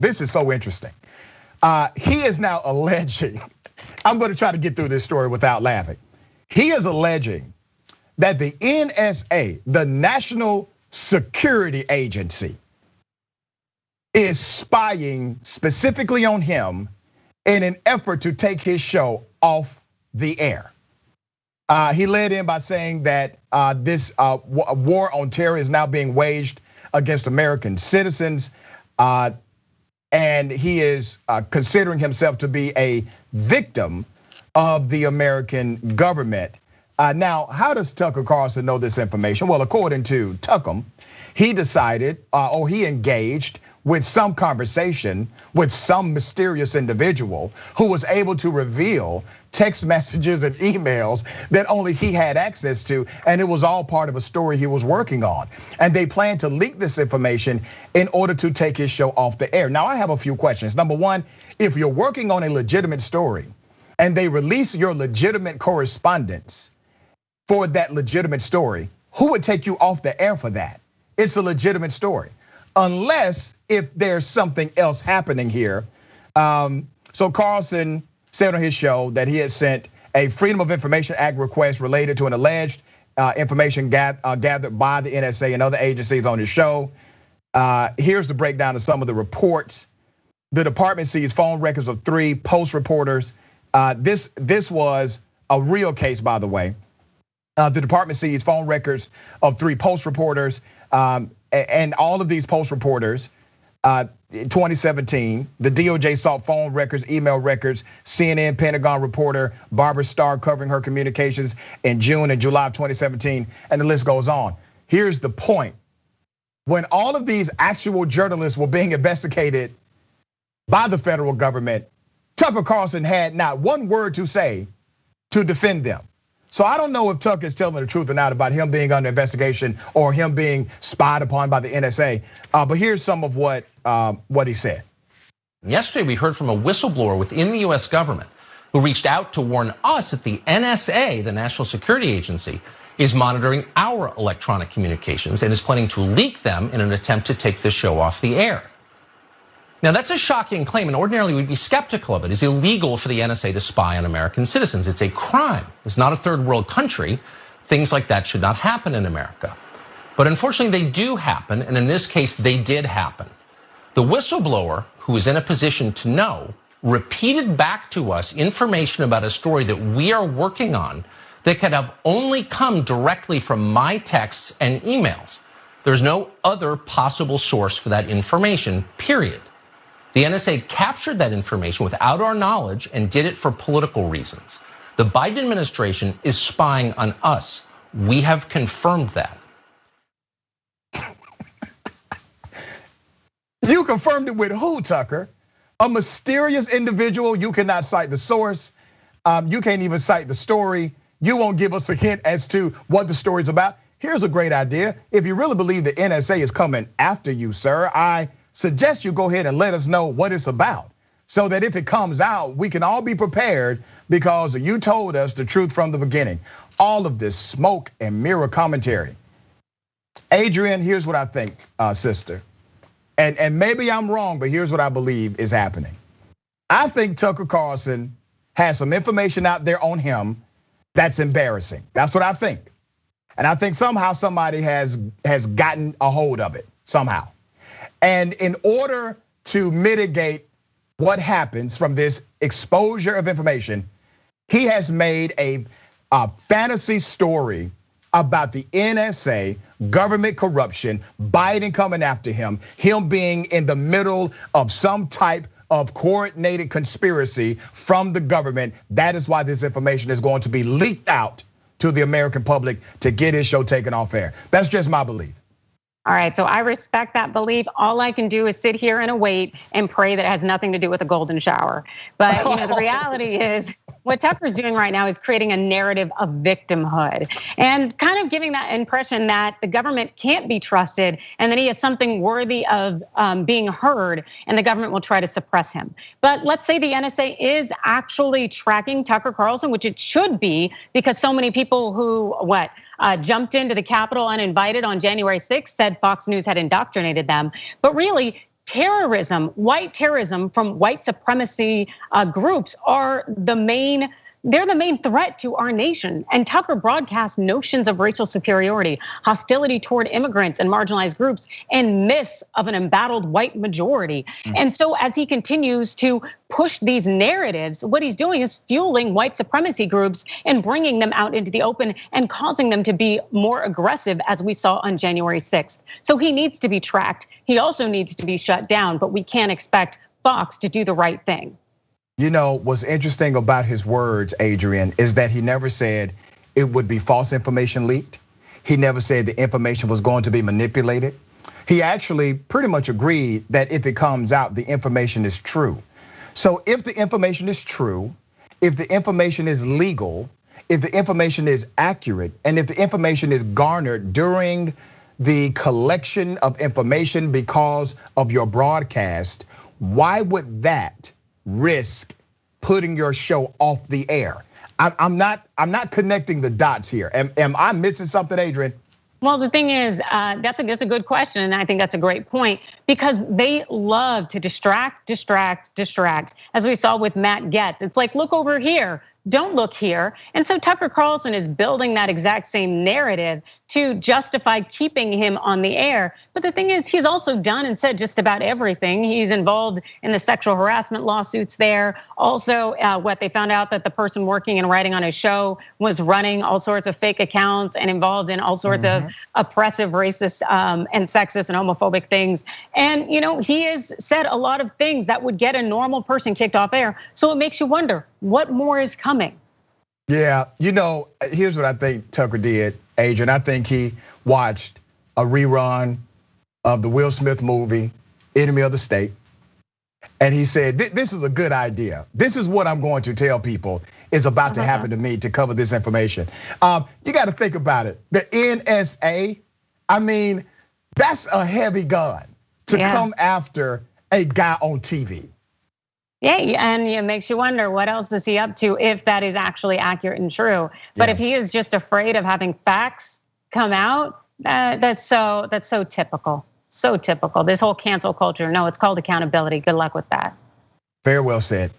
This is so interesting. He is now alleging, I'm gonna try to get through this story without laughing. He is alleging that the NSA, the National Security Agency, is spying specifically on him in an effort to take his show off the air. He led in by saying that this war on terror is now being waged against American citizens. And he is considering himself to be a victim of the American government. Now, how does Tucker Carlson know this information? Well, according to Tucker, he decided, or he engaged with some conversation with some mysterious individual who was able to reveal text messages and emails that only he had access to, and it was all part of a story he was working on. And they plan to leak this information in order to take his show off the air. Now, I have a few questions. Number one, if you're working on a legitimate story and they release your legitimate correspondence for that legitimate story, who would take you off the air for that? It's a legitimate story. Unless if there's something else happening here. So Carlson said on his show that he had sent a Freedom of Information Act request related to an alleged information gathered by the NSA and other agencies on his show. Here's the breakdown of some of the reports. The department seized phone records of 3 Post reporters. This was a real case, by the way. The department seized phone records of 3 Post reporters. And all of these Post reporters, in 2017, the DOJ sought phone records, email records, CNN, Pentagon reporter Barbara Starr covering her communications in June and July of 2017, and the list goes on. Here's the point. When all of these actual journalists were being investigated by the federal government, Tucker Carlson had not one word to say to defend them. So I don't know if Tucker is telling the truth or not about him being under investigation or him being spied upon by the NSA. But here's some of what he said. Yesterday, we heard from a whistleblower within the US government who reached out to warn us that the NSA, the National Security Agency, is monitoring our electronic communications and is planning to leak them in an attempt to take the show off the air. Now, that's a shocking claim, and ordinarily we'd be skeptical of it. It's illegal for the NSA to spy on American citizens. It's a crime. It's not a third world country. Things like that should not happen in America. But unfortunately, they do happen, and in this case, they did happen. The whistleblower, who is in a position to know, repeated back to us information about a story that we are working on that could have only come directly from my texts and emails. There's no other possible source for that information, period. The NSA captured that information without our knowledge and did it for political reasons. The Biden administration is spying on us. We have confirmed that. You confirmed it with who, Tucker? A mysterious individual. You cannot cite the source. You can't even cite the story. You won't give us a hint as to what the story's about. Here's a great idea. If you really believe the NSA is coming after you, sir, I suggest you go ahead and let us know what it's about, so that if it comes out, we can all be prepared, because you told us the truth from the beginning. All of this smoke and mirror commentary. Adrienne, here's what I think, sister. And maybe I'm wrong, but here's what I believe is happening. I think Tucker Carlson has some information out there on him that's embarrassing. That's what I think. And I think somehow somebody has gotten a hold of it, somehow. And in order to mitigate what happens from this exposure of information, he has made a fantasy story about the NSA, government corruption, Biden coming after him being in the middle of some type of coordinated conspiracy from the government. That is why this information is going to be leaked out to the American public to get his show taken off air. That's just my belief. All right, so I respect that belief. All I can do is sit here and await and pray that it has nothing to do with a golden shower. But the reality is, what Tucker's doing right now is creating a narrative of victimhood and kind of giving that impression that the government can't be trusted and that he is something worthy of being heard, and the government will try to suppress him. But let's say the NSA is actually tracking Tucker Carlson, which it should be, because so many people who jumped into the Capitol uninvited on January 6th said Fox News had indoctrinated them. But really, terrorism, white terrorism from white supremacy groups are they're the main threat to our nation. And Tucker broadcasts notions of racial superiority, hostility toward immigrants and marginalized groups, and myths of an embattled white majority. And so as he continues to push these narratives, what he's doing is fueling white supremacy groups and bringing them out into the open and causing them to be more aggressive, as we saw on January 6th. So he needs to be tracked. He also needs to be shut down, but we can't expect Fox to do the right thing. You know, what's interesting about his words, Adrienne, is that he never said it would be false information leaked. He never said the information was going to be manipulated. He actually pretty much agreed that if it comes out, the information is true. So if the information is true, if the information is legal, if the information is accurate, and if the information is garnered during the collection of information because of your broadcast, why would that risk putting your show off the air? I'm not connecting the dots here. Am I missing something, Adrienne? Well, the thing is, that's a good question, and I think that's a great point, because they love to distract. As we saw with Matt Gaetz, it's like, look over here. Don't look here. And so Tucker Carlson is building that exact same narrative to justify keeping him on the air. But the thing is, he's also done and said just about everything. He's involved in the sexual harassment lawsuits there. Also, what they found out that the person working and writing on his show was running all sorts of fake accounts and involved in all sorts of oppressive, racist, and sexist and homophobic things. And he has said a lot of things that would get a normal person kicked off air. So it makes you wonder, what more is coming? Yeah, here's what I think Tucker did, Adrienne. I think he watched a rerun of the Will Smith movie, Enemy of the State. And he said, this is a good idea. This is what I'm going to tell people is about to happen to me to cover this information. You got to think about it. The NSA, I mean, that's a heavy gun to come after a guy on TV. Yeah, and it makes you wonder, what else is he up to if that is actually accurate and true? But if he is just afraid of having facts come out, that's so typical. So typical. This whole cancel culture. No, it's called accountability. Good luck with that. Very well said.